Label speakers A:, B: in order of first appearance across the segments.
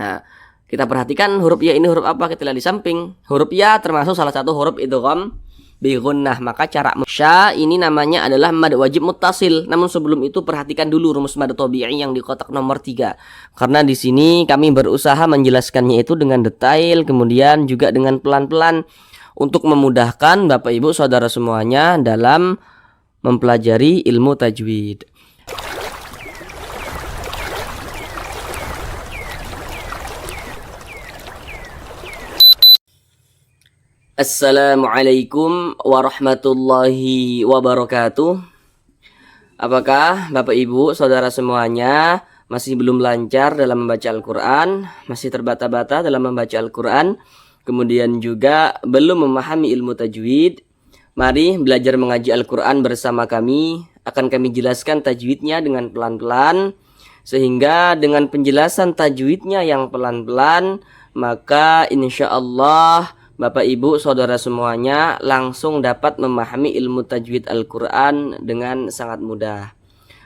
A: Nah, kita perhatikan huruf ya ini huruf apa? Kita lihat di samping. Huruf ya termasuk salah satu huruf idgham bi gunnah. Maka cara sya ini namanya adalah mad wajib muttasil. Namun sebelum itu perhatikan dulu rumus mad tabi'i yang di kotak nomor 3. Karena di sini kami berusaha menjelaskannya itu dengan detail, kemudian juga dengan pelan-pelan untuk memudahkan Bapak Ibu Saudara semuanya dalam mempelajari ilmu tajwid. Assalamualaikum warahmatullahi wabarakatuh. Apakah Bapak Ibu Saudara semuanya masih belum lancar dalam membaca Al-Quran, masih terbata-bata dalam membaca Al-Quran, kemudian juga belum memahami ilmu tajwid? Mari belajar mengaji Al-Quran bersama kami. Akan kami jelaskan tajwidnya dengan pelan-pelan, sehingga dengan penjelasan tajwidnya yang pelan-pelan, maka insya Allah Bapak Ibu Saudara semuanya langsung dapat memahami ilmu tajwid Al-Quran dengan sangat mudah.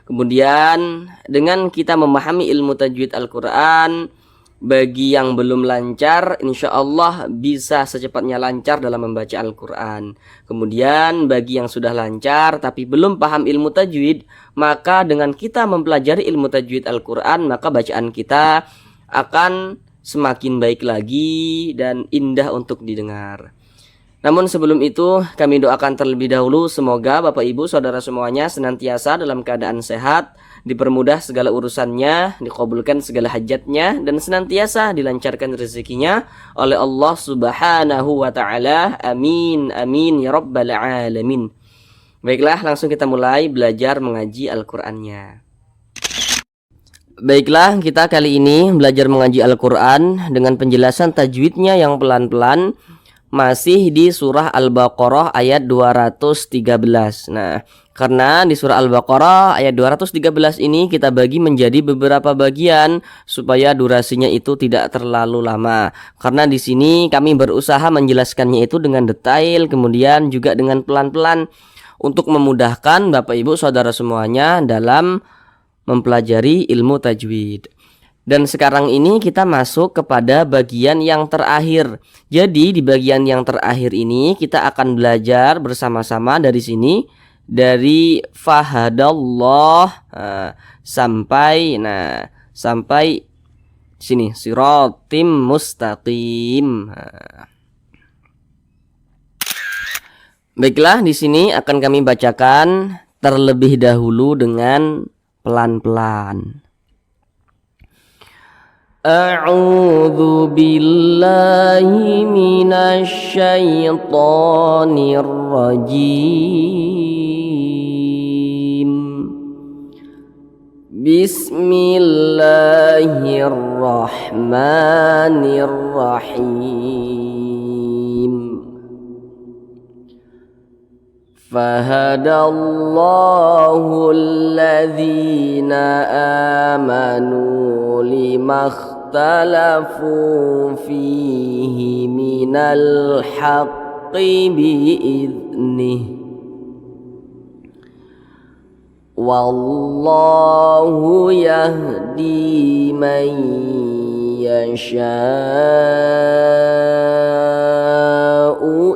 A: Kemudian dengan kita memahami ilmu tajwid Al-Quran, bagi yang belum lancar insya Allah bisa secepatnya lancar dalam membaca Al-Quran. Kemudian bagi yang sudah lancar tapi belum paham ilmu tajwid, maka dengan kita mempelajari ilmu tajwid Al-Quran, maka bacaan kita akan semakin baik lagi dan indah untuk didengar. Namun sebelum itu kami doakan terlebih dahulu semoga Bapak Ibu Saudara semuanya senantiasa dalam keadaan sehat, dipermudah segala urusannya, dikabulkan segala hajatnya, dan senantiasa dilancarkan rezekinya oleh Allah Subhanahu wa ta'ala. Amin amin ya rabbal alamin. Baiklah, langsung kita mulai belajar mengaji Al-Qur'annya. Baiklah, kita kali ini belajar mengaji Al-Quran dengan penjelasan tajwidnya yang pelan-pelan, masih di surah Al-Baqarah ayat 213. Nah, karena di surah Al-Baqarah ayat 213 ini kita bagi menjadi beberapa bagian supaya durasinya itu tidak terlalu lama. Karena di sini kami berusaha menjelaskannya itu dengan detail, kemudian juga dengan pelan-pelan untuk memudahkan Bapak Ibu Saudara semuanya dalam mempelajari ilmu tajwid. Dan sekarang ini kita masuk kepada bagian yang terakhir. Jadi di bagian yang terakhir ini kita akan belajar bersama-sama dari sini, dari fahadallah sampai sini siratim mustaqim. Baiklah, di sini akan kami bacakan terlebih dahulu dengan pelan-pelan. A'udzu billahi minasy syaithanir rajim. Bismillahirrahmanirrahim. Fahadallahu alladhina amanu limakhtalafu fihi minal haqqi bi'idhnih. Wallahu yahdi man yasha'u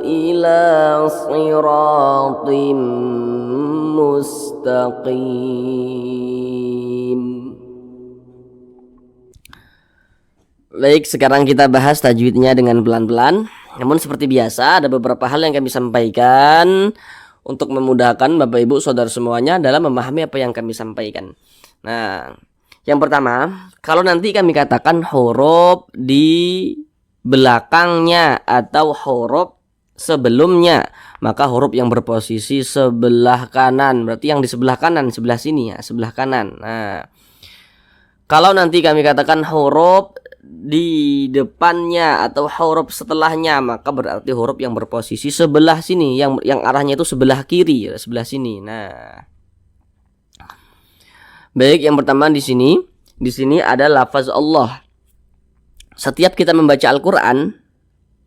A: ila siratim mustaqim. Baik, sekarang kita bahas tajwidnya dengan pelan-pelan. Namun seperti biasa ada beberapa hal yang kami sampaikan untuk memudahkan Bapak Ibu Saudara semuanya dalam memahami apa yang kami sampaikan. Nah, yang pertama, kalau nanti kami katakan huruf di belakangnya atau huruf sebelumnya, maka huruf yang berposisi sebelah kanan, berarti yang di sebelah kanan, sebelah sini ya, sebelah kanan. Nah, kalau nanti kami katakan huruf di depannya atau huruf setelahnya, maka berarti huruf yang berposisi sebelah sini, yang arahnya itu sebelah kiri, sebelah sini. Nah, baik, yang pertama di sini ada lafaz Allah. Setiap kita membaca Al-Quran,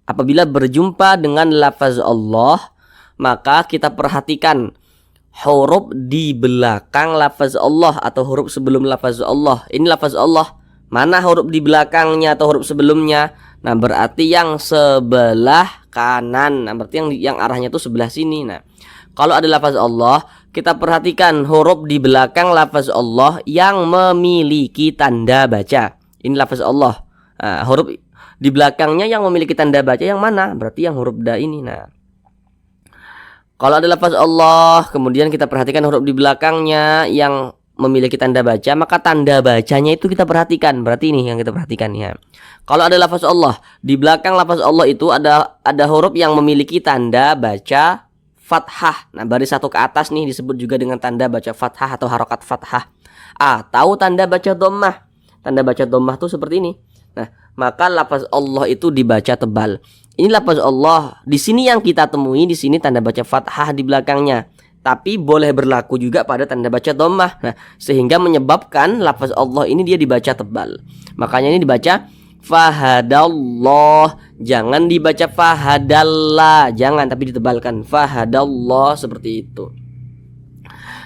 A: apabila berjumpa dengan lafaz Allah, maka kita perhatikan huruf di belakang lafaz Allah atau huruf sebelum lafaz Allah. Ini lafaz Allah, Mana huruf di belakangnya atau huruf sebelumnya? Nah, berarti yang sebelah kanan. Nah, berarti yang arahnya itu sebelah sini. Nah, kalau ada lafaz Allah, kita perhatikan huruf di belakang lafaz Allah yang memiliki tanda baca. Ini lafaz Allah. Nah, huruf di belakangnya yang memiliki tanda baca yang mana? Berarti yang huruf da ini. Nah, kalau ada lafaz Allah, kemudian kita perhatikan huruf di belakangnya yang memiliki tanda baca, maka tanda bacanya itu kita perhatikan. Berarti ini yang kita perhatikan ya. Kalau ada lafaz Allah, di belakang lafaz Allah itu ada huruf yang memiliki tanda baca fathah. Nah, baris satu ke atas nih disebut juga dengan tanda baca fathah atau harokat fathah. Tahu tanda baca dhammah. Tanda baca dhammah tuh seperti ini. Nah, maka lafaz Allah itu dibaca tebal. Ini lafaz Allah. Di sini yang kita temui, di sini tanda baca fathah di belakangnya. Tapi boleh berlaku juga pada tanda baca dhammah. Nah, sehingga menyebabkan lafaz Allah ini dia dibaca tebal. Makanya ini dibaca fahadallah. Jangan dibaca fahadallah. Jangan, tapi ditebalkan fahadallah seperti itu.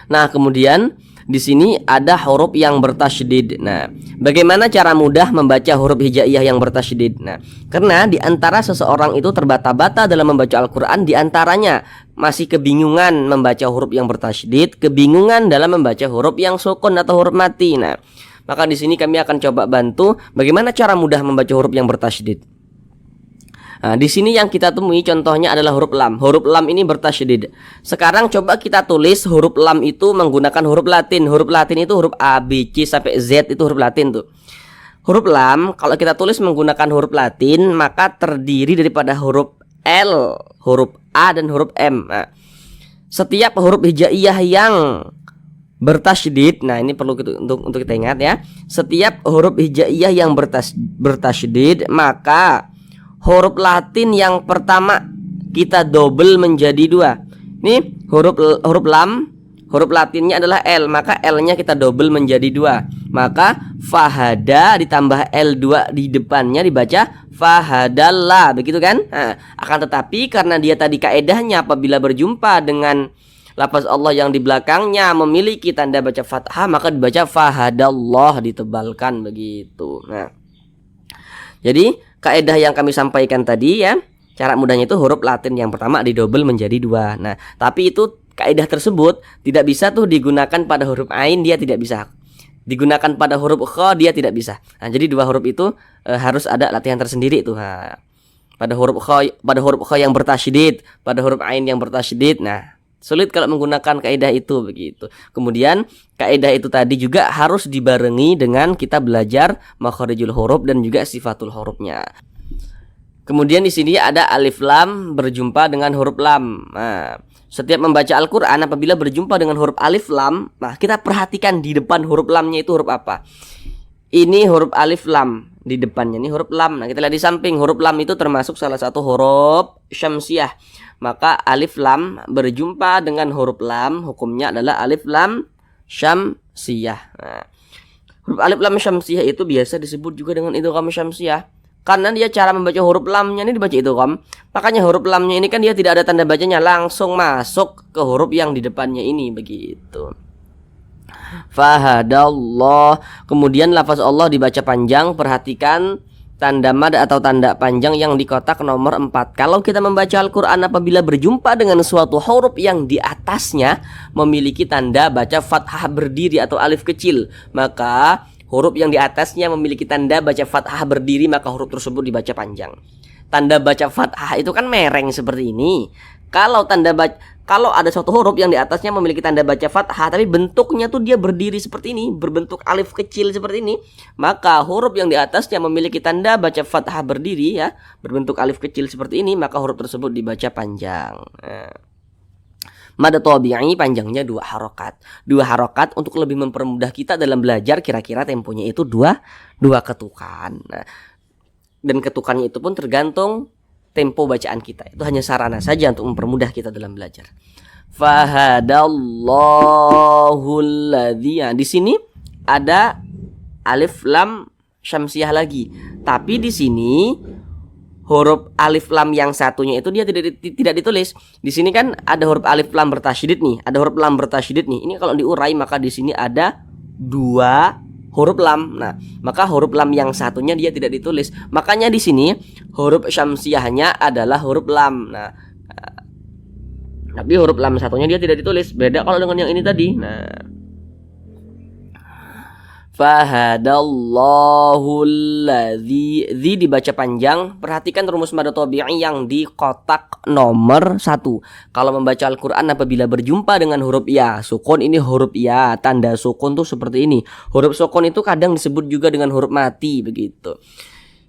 A: Nah, kemudian di sini ada huruf yang bertasydid. Nah, bagaimana cara mudah membaca huruf hijaiyah yang bertasydid? Nah, karena di antara seseorang itu terbata-bata dalam membaca Al-Qur'an, di antaranya masih kebingungan membaca huruf yang bertasydid, kebingungan dalam membaca huruf yang sukun atau huruf mati. Nah, maka di sini kami akan coba bantu bagaimana cara mudah membaca huruf yang bertasydid. Nah, di sini yang kita temui contohnya adalah huruf lam. Huruf lam ini bertasydid. Sekarang coba kita tulis huruf lam itu menggunakan huruf Latin. Huruf Latin itu huruf A, B, C sampai Z itu huruf Latin tuh. Huruf lam kalau kita tulis menggunakan huruf Latin maka terdiri daripada huruf L, huruf A dan huruf M. Nah, setiap huruf hijaiyah yang bertasydid, nah ini perlu untuk kita ingat ya. Setiap huruf hijaiyah yang bertasydid maka huruf Latin yang pertama kita double menjadi 2. Ini huruf lam, huruf Latinnya adalah L, maka L-nya kita double menjadi 2. Maka fahada ditambah L2 di depannya dibaca fahadallah, begitu kan? Nah, akan tetapi karena dia tadi kaedahnya apabila berjumpa dengan lafaz Allah yang di belakangnya memiliki tanda baca fathah, maka dibaca fahadallah, ditebalkan begitu. Nah, jadi kaedah yang kami sampaikan tadi ya, cara mudahnya itu huruf Latin yang pertama didobel menjadi 2. Nah, tapi itu kaedah tersebut tidak bisa tuh digunakan pada huruf ain, dia tidak bisa. Digunakan pada huruf kha dia tidak bisa. Nah, jadi 2 huruf itu harus ada latihan tersendiri tuh. Nah, pada huruf kha yang bertasydid, pada huruf ain yang bertasydid. Nah, sulit kalau menggunakan kaidah itu begitu. Kemudian kaidah itu tadi juga harus dibarengi dengan kita belajar makharijul huruf dan juga sifatul hurufnya. Kemudian di sini ada alif lam berjumpa dengan huruf lam. Nah, setiap membaca Al-Qur'an apabila berjumpa dengan huruf alif lam, nah kita perhatikan di depan huruf lamnya itu huruf apa. Ini huruf alif lam, di depannya ini huruf lam. Nah, kita lihat di samping, huruf lam itu termasuk salah satu huruf syamsiah. Maka alif lam berjumpa dengan huruf lam, hukumnya adalah alif lam syamsiyah. Nah, huruf alif lam syamsiyah itu biasa disebut juga dengan idgham syamsiyah. Karena dia cara membaca huruf lamnya ini dibaca idgham. Makanya huruf lamnya ini kan dia tidak ada tanda bacanya, langsung masuk ke huruf yang di depannya ini begitu. Fahadallah. Kemudian lafaz Allah dibaca panjang, perhatikan tanda mad atau tanda panjang yang di kotak nomor 4. Kalau kita membaca Al-Qur'an apabila berjumpa dengan suatu huruf yang di atasnya memiliki tanda baca fathah berdiri atau alif kecil, maka huruf yang di atasnya memiliki tanda baca fathah berdiri, maka huruf tersebut dibaca panjang. Tanda baca fathah itu kan mereng seperti ini. Kalau ada suatu huruf yang di atasnya memiliki tanda baca fathah tapi bentuknya tuh dia berdiri seperti ini, berbentuk alif kecil seperti ini, maka huruf yang di atasnya memiliki tanda baca fathah berdiri ya, berbentuk alif kecil seperti ini, maka huruf tersebut dibaca panjang. Mad tabi'i panjangnya 2 harokat. 2 harokat untuk lebih mempermudah kita dalam belajar, kira-kira temponya itu 2 ketukan. Nah, dan ketukannya itu pun tergantung tempo bacaan kita. Itu hanya sarana saja untuk mempermudah kita dalam belajar. Fahadallahul ladzi. Di sini ada alif lam syamsiah lagi. Tapi di sini huruf alif lam yang satunya itu dia tidak ditulis. Di sini kan ada huruf alif lam bertasydid nih, ada huruf lam bertasydid nih. Ini kalau diurai maka di sini ada 2 huruf lam. Nah, maka huruf lam yang satunya dia tidak ditulis. Makanya di sini huruf syamsiahnya adalah huruf lam. Nah, tapi huruf lam satunya dia tidak ditulis. Beda kalau dengan yang ini tadi. Nah, fahadallahu alladzi, dzi dibaca panjang. Perhatikan rumus mad tabi'i yang di kotak nomor 1. Kalau membaca Al-Qur'an apabila berjumpa dengan huruf ya sukun, ini huruf ya, tanda sukun tuh seperti ini. Huruf sukun itu kadang disebut juga dengan huruf mati begitu.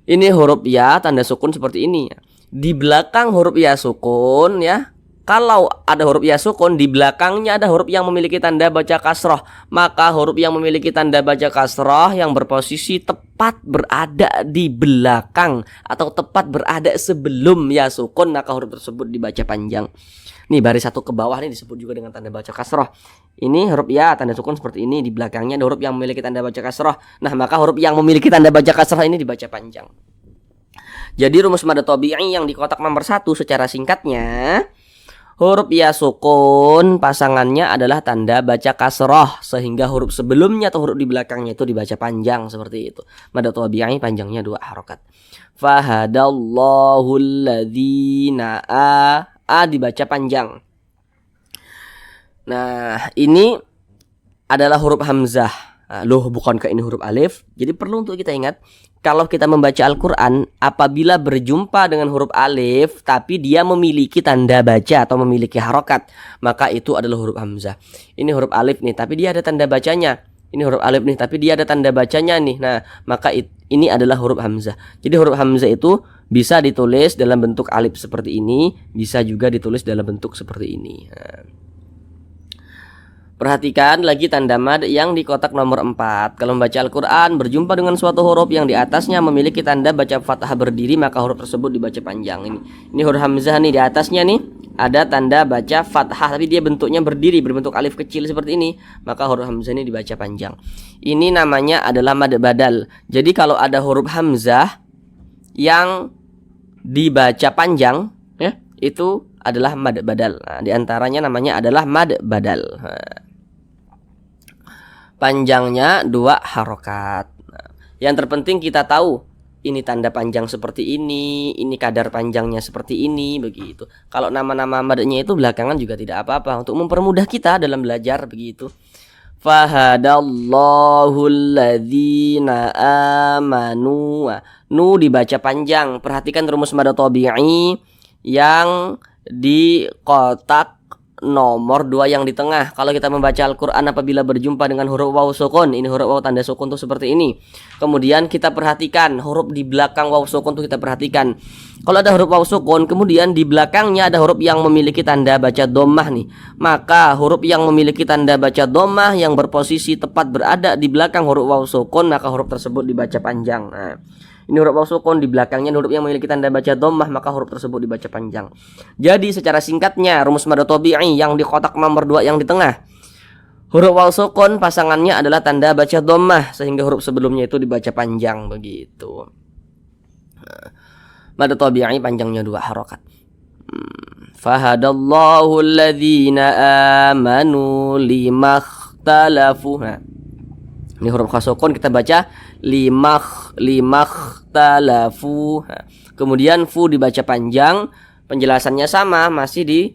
A: Ini huruf ya, tanda sukun seperti ini. Di belakang huruf ya sukun ya, kalau ada huruf ya sukun, di belakangnya ada huruf yang memiliki tanda baca kasroh, maka huruf yang memiliki tanda baca kasroh yang berposisi tepat berada di belakang atau tepat berada sebelum ya sukun, maka huruf tersebut dibaca panjang. Nih baris 1 ke bawah ini disebut juga dengan tanda baca kasroh. Ini huruf ya tanda sukun seperti ini, di belakangnya ada huruf yang memiliki tanda baca kasroh. Nah, maka huruf yang memiliki tanda baca kasroh ini dibaca panjang. Jadi rumus mad tabi'i yang di kotak nomor 1 secara singkatnya, huruf ya sukun pasangannya adalah tanda baca kasroh, sehingga huruf sebelumnya atau huruf di belakangnya itu dibaca panjang seperti itu. Mad tabi'i panjangnya 2 harokat. Fahadallahu alladzina, a dibaca panjang. Nah, ini adalah huruf hamzah. Loh, bukankah ini huruf alif? Jadi perlu untuk kita ingat, kalau kita membaca Al-Quran, apabila berjumpa dengan huruf alif tapi dia memiliki tanda baca atau memiliki harokat, maka itu adalah huruf hamzah. Ini huruf alif nih, tapi dia ada tanda bacanya. Ini huruf alif nih, tapi dia ada tanda bacanya nih. Nah, maka ini adalah huruf hamzah. Jadi huruf hamzah itu bisa ditulis dalam bentuk alif seperti ini, bisa juga ditulis dalam bentuk seperti ini. Nah, perhatikan lagi tanda mad yang di kotak nomor 4. Kalau membaca Al-Quran berjumpa dengan suatu huruf yang di atasnya memiliki tanda baca fathah berdiri, maka huruf tersebut dibaca panjang. Ini huruf hamzah nih, di atasnya nih ada tanda baca fathah, tapi dia bentuknya berdiri, berbentuk alif kecil seperti ini, maka huruf hamzah ini dibaca panjang. Ini namanya adalah mad badal. Jadi kalau ada huruf hamzah yang dibaca panjang ya, itu adalah mad badal. Nah, di antaranya namanya adalah mad badal. Nah, panjangnya 2 harokat. Nah, yang terpenting kita tahu ini tanda panjang seperti ini kadar panjangnya seperti ini begitu. Kalau nama-nama madnya itu belakangan juga tidak apa-apa untuk mempermudah kita dalam belajar begitu. Fahadallahu alladzina amanu. Nu dibaca panjang. Perhatikan rumus mad tabi'i yang di kotak nomor 2 yang di tengah. Kalau kita membaca Al-Quran apabila berjumpa dengan huruf waw sukun, ini huruf waw tanda sukun tuh seperti ini. Kemudian kita perhatikan huruf di belakang waw sukun tuh kita perhatikan. Kalau ada huruf waw sukun kemudian di belakangnya ada huruf yang memiliki tanda baca dhammah nih, maka huruf yang memiliki tanda baca dhammah yang berposisi tepat berada di belakang huruf waw sukun, maka huruf tersebut dibaca panjang. Nah, ini huruf waw sukun, di belakangnya huruf yang memiliki tanda baca dhammah, maka huruf tersebut dibaca panjang. Jadi secara singkatnya rumus mad tabi'i yang di kotak nomor 2 yang di tengah, huruf waw sukun pasangannya adalah tanda baca dhammah, sehingga huruf sebelumnya itu dibaca panjang begitu. Mad tabi'i panjangnya 2 harokat. Fahadallahu alladzina amanu limakhtalafu. Nah, ini huruf sukun kita baca limakhtalafu. Kemudian fu dibaca panjang. Penjelasannya sama, masih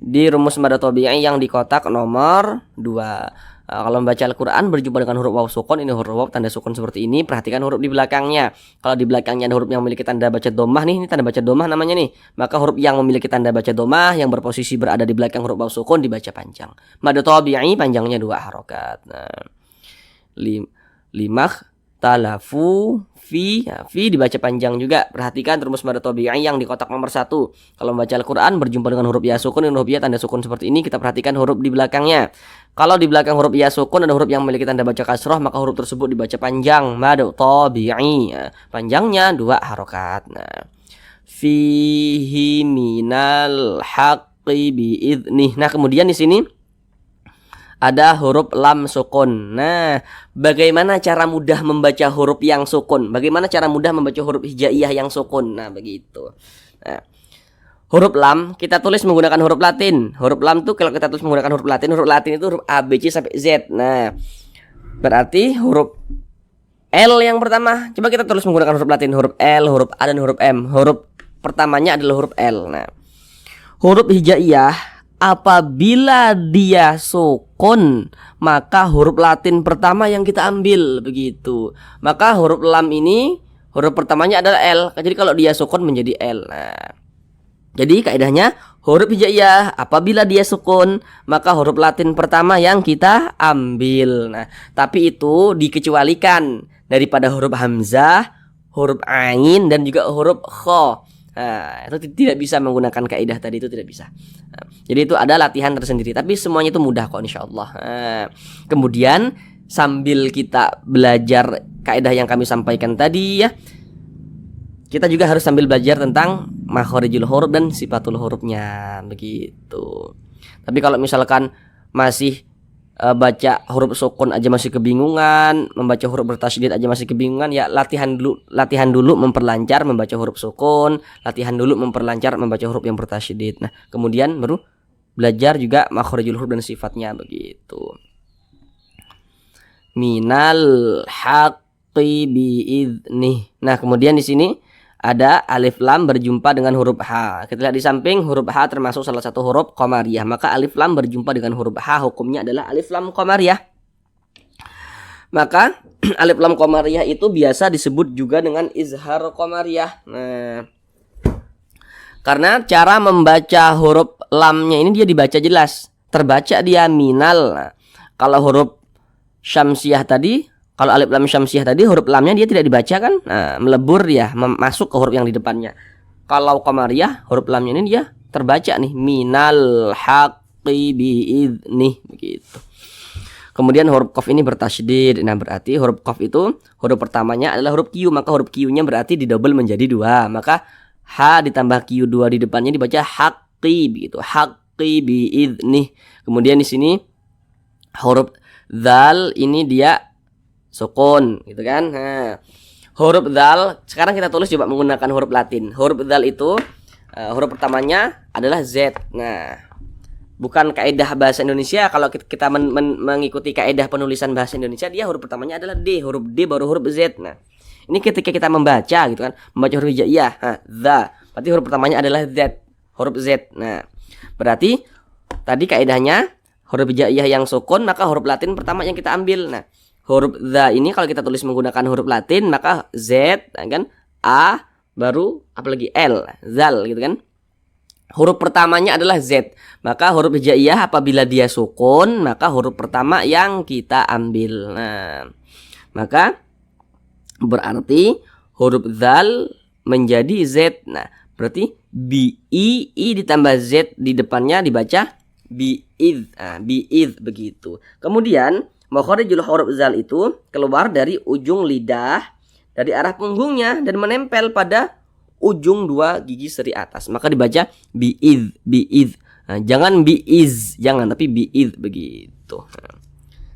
A: di rumus mad tabi'i yang di kotak nomor 2. Kalau membaca Al-Quran berjumpa dengan huruf waw sukun, ini huruf waw tanda sukun seperti ini. Perhatikan huruf di belakangnya. Kalau di belakangnya ada huruf yang memiliki tanda baca dhammah nih, ini tanda baca dhammah namanya nih, maka huruf yang memiliki tanda baca dhammah yang berposisi berada di belakang huruf waw sukun dibaca panjang. Mad tabi'i panjangnya 2 harokat. Nah, limakhtalafu fi, ya, fi dibaca panjang juga. Perhatikan rumus mad tabi'i yang di kotak nomor 1. Kalau membaca Al-Quran berjumpa dengan huruf ya sukun, huruf ya tanda sukun seperti ini, kita perhatikan huruf di belakangnya. Kalau di belakang huruf ya sukun ada huruf yang memiliki tanda baca kasroh, maka huruf tersebut dibaca panjang, mad tabi'i. Ya, panjangnya 2 harokat. Nah, fihi minal haqqi bi'idnih. Nah, kemudian di sini ada huruf lam sukun. Nah, bagaimana cara mudah membaca huruf yang sukun? Bagaimana cara mudah membaca huruf hijaiyah yang sukun? Nah, begitu. Nah, huruf lam kita tulis menggunakan huruf Latin. Huruf lam tuh kalau kita tulis menggunakan huruf Latin itu huruf A, B, C sampai Z. Nah, berarti huruf L yang pertama, coba kita tulis menggunakan huruf Latin, huruf L, huruf A, dan huruf M. Huruf pertamanya adalah huruf L. Nah, huruf hijaiyah apabila dia sukun, maka huruf Latin pertama yang kita ambil begitu. Maka huruf lam ini huruf pertamanya adalah L. Jadi kalau dia sukun menjadi L. Nah, jadi kaidahnya huruf hijaiyah apabila dia sukun, maka huruf Latin pertama yang kita ambil. Nah, tapi itu dikecualikan daripada huruf hamzah, huruf ain, dan juga huruf kha. Nah, itu tidak bisa menggunakan kaidah tadi, itu tidak bisa. Nah, jadi itu ada latihan tersendiri, tapi semuanya itu mudah kok insyaallah. Nah, kemudian sambil kita belajar kaidah yang kami sampaikan tadi ya, kita juga harus sambil belajar tentang makharijul huruf dan sifatul hurufnya begitu. Tapi kalau misalkan masih baca huruf sukun aja masih kebingungan, membaca huruf bertasydid aja masih kebingungan, ya latihan dulu memperlancar membaca huruf sukun, latihan dulu memperlancar membaca huruf yang bertasydid. Nah, kemudian baru belajar juga makharijul huruf dan sifatnya begitu. Minal haqqi biidnih. Nah, kemudian di sini ada alif lam berjumpa dengan huruf H. Kita lihat di samping, huruf H termasuk salah satu huruf qamariyah. Maka alif lam berjumpa dengan huruf H, hukumnya adalah alif lam qamariyah. Maka alif lam qamariyah itu biasa disebut juga dengan izhar qamariyah. Nah, karena cara membaca huruf lamnya ini dia dibaca jelas, terbaca dia minal. Nah, kalau huruf syamsiyah tadi, kalau alif lam syamsiyah tadi huruf lamnya dia tidak dibaca kan? Nah, melebur ya, masuk ke huruf yang di depannya. Kalau qamariyah huruf lamnya ini dia terbaca nih, minal haqqi biidnih begitu. Kemudian huruf qaf ini bertasydid. Nah, berarti huruf qaf itu huruf pertamanya adalah huruf Q, maka huruf Q-nya berarti didouble menjadi 2. Maka H ditambah Q2 di depannya dibaca haqqi begitu. Haqqi biidnih. Kemudian di sini huruf dzal ini dia sukun gitu kan. Nah, huruf dzal sekarang kita tulis coba menggunakan huruf Latin. Huruf dzal itu huruf pertamanya adalah Z. Nah, bukan kaidah bahasa Indonesia. Kalau kita mengikuti kaidah penulisan bahasa Indonesia, dia huruf pertamanya adalah D, huruf D baru huruf Z. Nah, ini ketika kita membaca gitu kan, membaca huruf hijaiyah, za, berarti huruf pertamanya adalah Z, huruf Z. Nah, berarti tadi kaidahnya huruf hijaiyah yang sukun, maka huruf Latin pertama yang kita ambil. Nah, huruf za ini kalau kita tulis menggunakan huruf Latin, maka Z kan, A baru apalagi L, zal gitu kan. Huruf pertamanya adalah Z. Maka huruf hijaiyah apabila dia sukun, maka huruf pertama yang kita ambil. Nah, maka berarti huruf zal menjadi Z. Nah, berarti I ditambah Z di depannya dibaca bi'id. Nah, bi'id begitu. Kemudian makharijul huruf zal itu keluar dari ujung lidah, dari arah punggungnya dan menempel pada ujung 2 gigi seri atas. Maka dibaca bi'id, bi'id. Nah, jangan bi'iz, jangan, tapi bi'id begitu. Nah,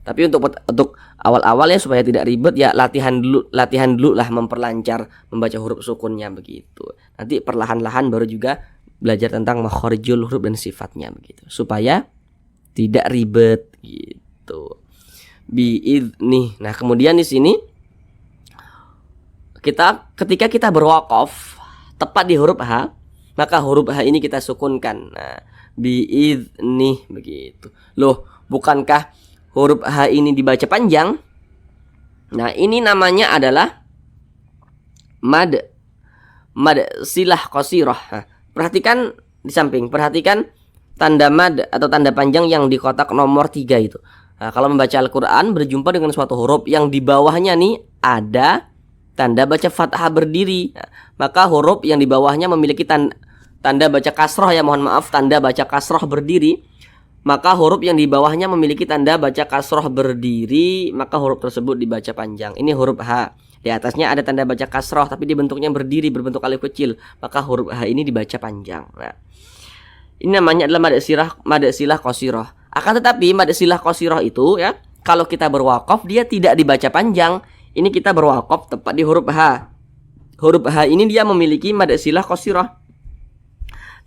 A: tapi untuk awal-awal ya supaya tidak ribet ya latihan dulu lah memperlancar membaca huruf sukunnya begitu. Nanti perlahan-lahan baru juga belajar tentang makharijul huruf dan sifatnya begitu. Supaya tidak ribet gitu. Bi'id nih. Nah, kemudian di sini ketika kita berwaqaf tepat di huruf H, maka huruf H ini kita sukunkan. Nah, bi'id nih begitu. Loh, bukankah huruf H ini dibaca panjang? Nah, ini namanya adalah mad silah qasirah. Nah, perhatikan di samping, perhatikan tanda mad atau tanda panjang yang di kotak nomor 3 itu. Nah, kalau membaca Al-Quran berjumpa dengan suatu huruf yang di bawahnya nih ada tanda baca fathah berdiri, nah, maka huruf yang di bawahnya memiliki tanda baca kasroh ya, mohon maaf, tanda baca kasroh berdiri. Maka huruf yang di bawahnya memiliki tanda baca kasroh berdiri, maka huruf tersebut dibaca panjang. Ini huruf H. Di atasnya ada tanda baca kasroh tapi di bentuknya berdiri, berbentuk alif kecil, maka huruf H ini dibaca panjang. Nah, ini namanya adalah mad silah qasirah. Akan tetapi mad silah qasirah itu ya, kalau kita berwaqaf dia tidak dibaca panjang. Ini kita berwaqaf tepat di huruf H. Huruf H ini dia memiliki mad silah qasirah.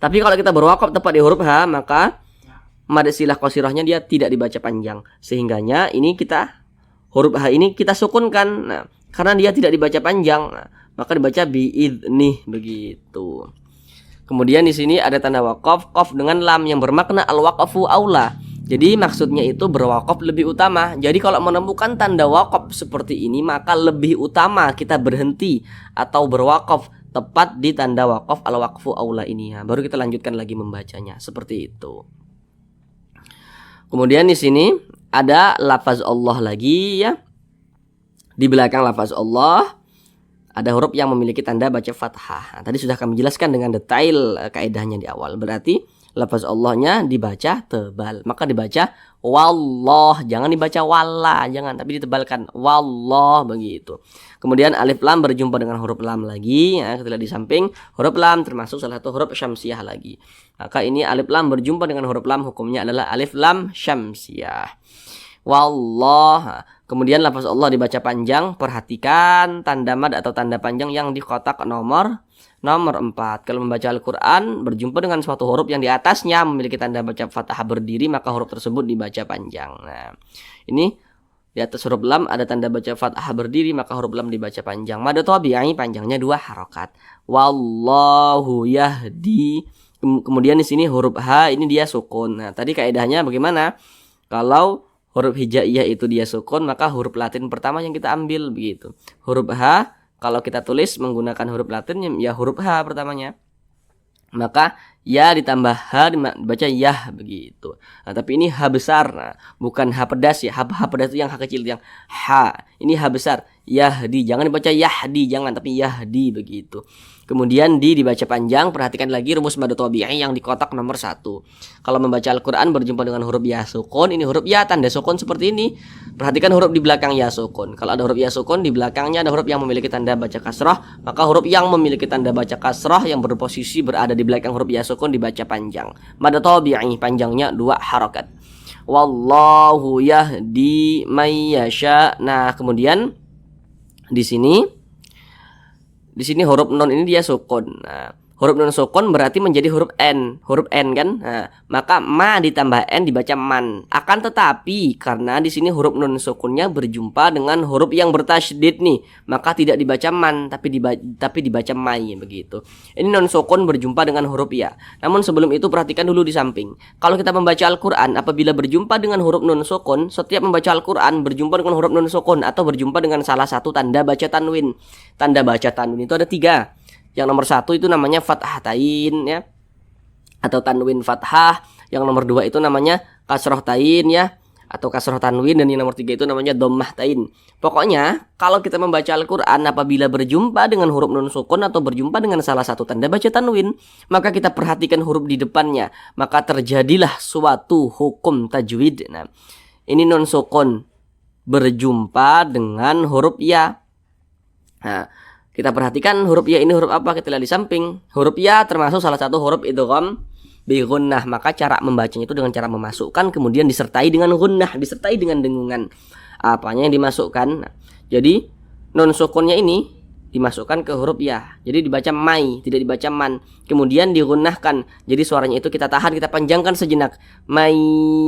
A: Tapi kalau kita berwaqaf tepat di huruf H, maka mad silah qasirahnya dia tidak dibaca panjang. Sehingganya ini huruf H ini kita sukunkan. Nah, karena dia tidak dibaca panjang, maka dibaca biidnih begitu. Kemudian di sini ada tanda waqaf, qaf dengan lam yang bermakna al-waqfu aula. Jadi maksudnya itu berwakaf lebih utama. Jadi kalau menemukan tanda wakaf seperti ini, maka lebih utama kita berhenti atau berwakaf tepat di tanda wakaf al-waqfu aula ini. Nah, baru kita lanjutkan lagi membacanya seperti itu. Kemudian di sini ada lafaz Allah lagi ya. Di belakang lafaz Allah ada huruf yang memiliki tanda baca fathah. Nah, tadi sudah kami jelaskan dengan detail kaidahnya di awal. Berarti lafaz Allahnya dibaca tebal, maka dibaca wallah, jangan dibaca walla, jangan, tapi ditebalkan wallah begitu. Kemudian alif lam berjumpa dengan huruf lam lagi ya, kita lihat di samping huruf lam termasuk salah satu huruf syamsiah lagi. Maka ini alif lam berjumpa dengan huruf lam, hukumnya adalah alif lam syamsiah. Wallah. Kemudian lafaz Allah dibaca panjang, perhatikan tanda mad atau tanda panjang yang di kotak nomor 4. Kalau membaca Al-Quran berjumpa dengan suatu huruf yang di atasnya memiliki tanda baca fathah berdiri, maka huruf tersebut dibaca panjang. Nah, ini di atas huruf lam ada tanda baca fathah berdiri, maka huruf lam dibaca panjang. Mad tabi'i panjangnya 2 harokat. Wallahu yahdi. Kemudian di sini huruf ha ini dia sukun. Nah, tadi kaidahnya bagaimana? Kalau huruf hijaiyah itu dia sukun, maka huruf Latin pertama yang kita ambil begitu. Huruf H kalau kita tulis menggunakan huruf Latin ya huruf H pertamanya. Maka ya ditambah H dibaca yah begitu. Nah, tapi ini H besar. Nah, bukan H pedas ya. H pedas itu yang H kecil, yang H. Ini H besar. Yahdi, jangan dibaca yahdi, jangan, tapi yahdi begitu. Kemudian dibaca panjang, perhatikan lagi rumus mad tabi'i yang di kotak nomor 1. Kalau membaca Al-Quran berjumpa dengan huruf ya sukun, ini huruf ya tanda sukun seperti ini. Perhatikan huruf di belakang ya sukun. Kalau ada huruf ya sukun, di belakangnya ada huruf yang memiliki tanda baca kasrah, maka huruf yang memiliki tanda baca kasrah yang berposisi berada di belakang huruf ya sukun dibaca panjang. Mad tabi'i panjangnya 2 harokat. Wallahu yahdi may yasha. Nah, kemudian di sini huruf nun ini dia sukun. Nah, huruf nun sukun berarti menjadi huruf n kan. Nah, maka ma ditambah n dibaca man. Akan tetapi karena di sini huruf nun sukunnya berjumpa dengan huruf yang bertasydid nih, maka tidak dibaca man tapi dibaca mai begitu. Ini nun sukun berjumpa dengan huruf ya. Namun sebelum itu perhatikan dulu di samping. Kalau kita membaca Al-Qur'an apabila berjumpa dengan huruf nun sukun, setiap membaca Al-Qur'an berjumpa dengan huruf nun sukun atau berjumpa dengan salah satu tanda baca tanwin. Tanda baca tanwin itu ada 3. Yang nomor 1 itu namanya fathatain ya, atau tanwin fathah. Yang nomor 2 itu namanya kasroh tain ya, atau kasroh tanwin. Dan yang nomor 3 itu namanya dhammah tain. Pokoknya kalau kita membaca Al-Quran apabila berjumpa dengan huruf nun sukun atau berjumpa dengan salah satu tanda baca tanwin, maka kita perhatikan huruf di depannya, maka terjadilah suatu hukum tajwid. Nah, ini nun sukun berjumpa dengan huruf ya. Nah, kita perhatikan huruf ya ini huruf apa? Kita lihat di samping. Huruf ya termasuk salah satu huruf idgham bi gunnah. Maka cara membacanya itu dengan cara memasukkan kemudian disertai dengan gunnah, disertai dengan dengungan. Apanya yang dimasukkan? Nah, jadi nun sukunnya ini dimasukkan ke huruf ya. Jadi dibaca mai, tidak dibaca man. Kemudian digunnahkan. Jadi suaranya itu kita tahan, kita panjangkan sejenak. Mai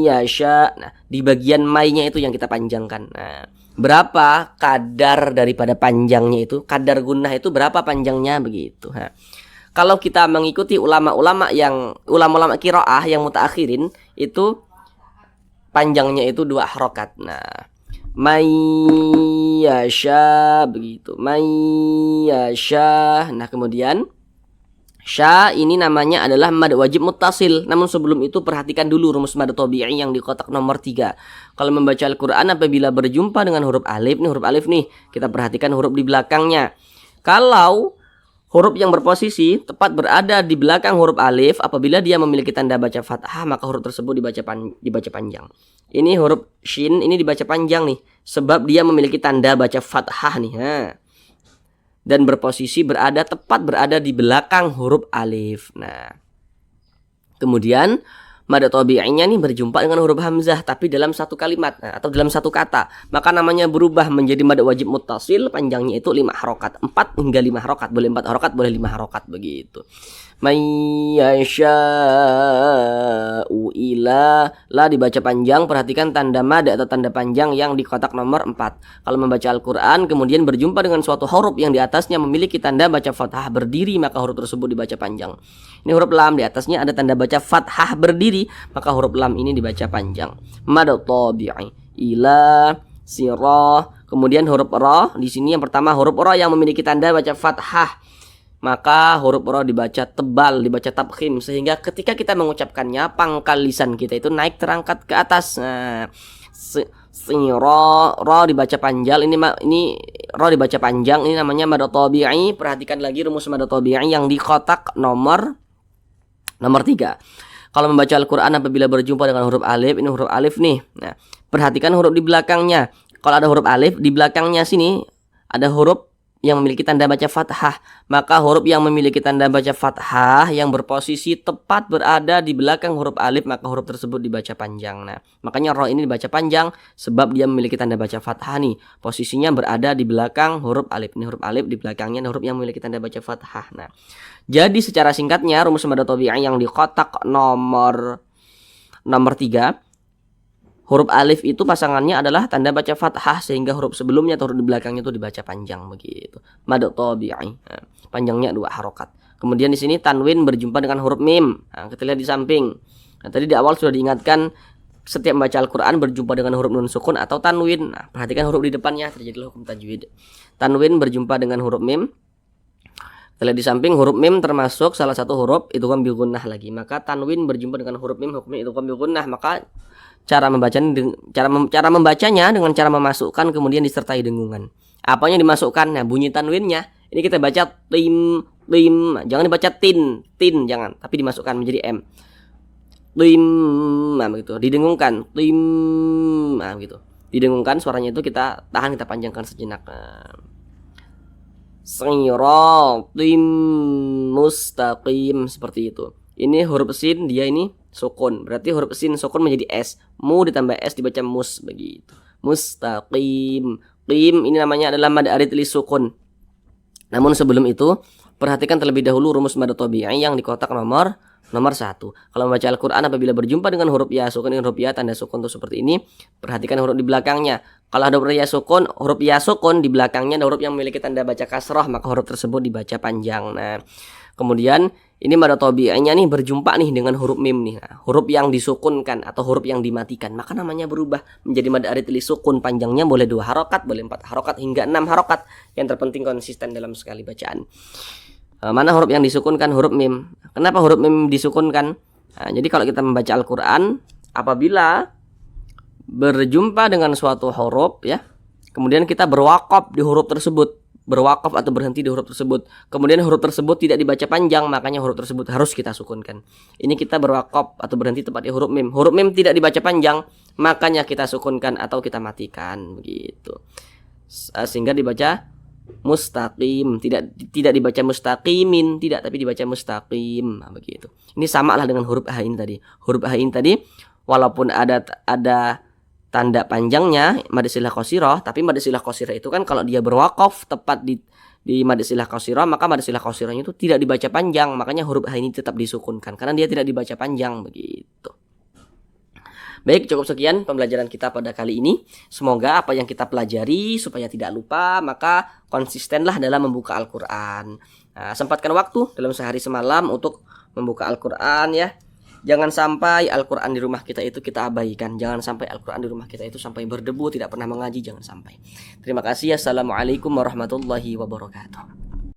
A: yasha. Nah, di bagian mai-nya itu yang kita panjangkan. Nah, berapa kadar daripada panjangnya itu? Kadar gunnah itu berapa panjangnya begitu. Nah, kalau kita mengikuti ulama-ulama qiraah yang mutaakhirin itu panjangnya itu 2 harokat. Nah, may yasha begitu. May yasha. Nah, kemudian sya ini namanya adalah mad wajib muttasil. Namun sebelum itu perhatikan dulu rumus mad tabi'i yang di kotak nomor 3. Kalau membaca Al-Quran apabila berjumpa dengan huruf alif nih, kita perhatikan huruf di belakangnya. Kalau huruf yang berposisi tepat berada di belakang huruf alif, apabila dia memiliki tanda baca fathah, maka huruf tersebut dibaca panjang. Ini huruf shin ini dibaca panjang nih, sebab dia memiliki tanda baca fathah nih. Dan berposisi tepat berada di belakang huruf alif. Nah, kemudian mad tabi'inya nih berjumpa dengan huruf hamzah tapi dalam satu kalimat atau dalam satu kata, maka namanya berubah menjadi mad wajib muttasil, panjangnya itu 5 harokat, 4 hingga 5 harokat, boleh 4 harokat, boleh 5 harokat begitu. May yasha'u ila, la dibaca panjang, perhatikan tanda mad atau tanda panjang yang di kotak nomor 4. Kalau membaca Al-Qur'an kemudian berjumpa dengan suatu huruf yang di atasnya memiliki tanda baca fathah berdiri, maka huruf tersebut dibaca panjang. Ini huruf lam, di atasnya ada tanda baca fathah berdiri, maka huruf lam ini dibaca panjang. Mad tabi'i ila sirah. Kemudian huruf ra, di sini yang pertama huruf ra yang memiliki tanda baca fathah, maka huruf ra dibaca tebal, dibaca tabkhim, sehingga ketika kita mengucapkannya pangkal lisan kita itu naik terangkat ke atas. Nah, ra dibaca panjang, ini ra dibaca panjang, ini namanya mad tabi'i. Perhatikan lagi rumus mad tabi'i yang di kotak nomor 3. Kalau membaca Al-Qur'an apabila berjumpa dengan huruf alif, ini huruf alif nih. Nah, perhatikan huruf di belakangnya. Kalau ada huruf alif di belakangnya sini ada huruf yang memiliki tanda baca fathah, maka huruf yang memiliki tanda baca fathah yang berposisi tepat berada di belakang huruf alif, maka huruf tersebut dibaca panjang. Nah, makanya ra ini dibaca panjang sebab dia memiliki tanda baca fathah nih, posisinya berada di belakang huruf alif. Ini huruf alif, di belakangnya huruf yang memiliki tanda baca fathah. Nah, jadi secara singkatnya rumus mad tabi'i yang di kotak nomor 3, huruf alif itu pasangannya adalah tanda baca fathah, sehingga huruf sebelumnya atau huruf di belakangnya itu dibaca panjang begitu. Mad tabi'i. Nah, panjangnya 2 harokat. Kemudian di sini tanwin berjumpa dengan huruf mim. Nah, kita lihat di samping. Nah, tadi di awal sudah diingatkan setiap membaca Al-Qur'an berjumpa dengan huruf nun sukun atau tanwin. Nah, perhatikan huruf di depannya, terjadilah hukum tajwid. Tanwin berjumpa dengan huruf mim. Kita lihat di samping, huruf mim termasuk salah satu huruf idgham bi gunnah lagi. Maka tanwin berjumpa dengan huruf mim, hukumnya idgham bi gunnah. Maka cara membacanya dengan cara memasukkan kemudian disertai dengungan. Apanya dimasukkan? Nah, bunyi tanwinnya ini kita baca tim, jangan dibaca tin, jangan, tapi dimasukkan menjadi m. Tim, nah begitu, didengungkan, tim, nah begitu. Didengungkan, suaranya itu kita tahan, kita panjangkan sejenak. Shiratim mustaqim, seperti itu. Ini huruf sin, dia ini sukun, berarti huruf sin sukun menjadi s, mu ditambah s dibaca mus begitu. Mustaqim, qim ini namanya adalah mad arid li sukun. Namun sebelum itu perhatikan terlebih dahulu rumus mad tabi'i yang di kotak nomor 1. Kalau membaca Al-Qur'an apabila berjumpa dengan huruf ya sukun, huruf ya tanda sukun itu seperti ini. Perhatikan huruf di belakangnya. Kalau ada huruf ya sukun di belakangnya ada huruf yang memiliki tanda baca kasrah, maka huruf tersebut dibaca panjang. Nah, kemudian ini mad tabi'inya nih berjumpa nih dengan huruf mim nih. Nah, huruf yang disukunkan atau huruf yang dimatikan, maka namanya berubah menjadi mad arid li sukun. Panjangnya boleh 2 harokat, boleh 4 harokat hingga 6 harokat. Yang terpenting konsisten dalam sekali bacaan. Mana huruf yang disukunkan? Huruf mim. Kenapa huruf mim disukunkan? Nah, jadi kalau kita membaca Al-Qur'an apabila berjumpa dengan suatu huruf ya, kemudian kita berwakaf di huruf tersebut, berwakaf atau berhenti di huruf tersebut, kemudian huruf tersebut tidak dibaca panjang, makanya huruf tersebut harus kita sukunkan. Ini kita berwakaf atau berhenti tepat di huruf mim. Huruf mim tidak dibaca panjang, makanya kita sukunkan atau kita matikan begitu. Sehingga dibaca mustaqim, tidak dibaca mustaqimin, tidak, tapi dibaca mustaqim. Nah, begitu. Ini sama lah dengan huruf ain tadi. Huruf ain tadi walaupun ada tanda panjangnya mad silah qasirah, tapi mad silah qasirah itu kan kalau dia berwaqaf tepat di mad silah qasirah, maka mad silah qasirahnya itu tidak dibaca panjang, makanya huruf ha ini tetap disukunkan karena dia tidak dibaca panjang begitu. Baik, cukup sekian pembelajaran kita pada kali ini. Semoga apa yang kita pelajari supaya tidak lupa, maka konsistenlah dalam membuka Al-Qur'an. Nah, sempatkan waktu dalam sehari semalam untuk membuka Al-Qur'an ya. Jangan sampai Al-Qur'an di rumah kita itu kita abaikan. Jangan sampai Al-Qur'an di rumah kita itu sampai berdebu, tidak pernah mengaji, jangan sampai. Terima kasih. Assalamualaikum warahmatullahi wabarakatuh.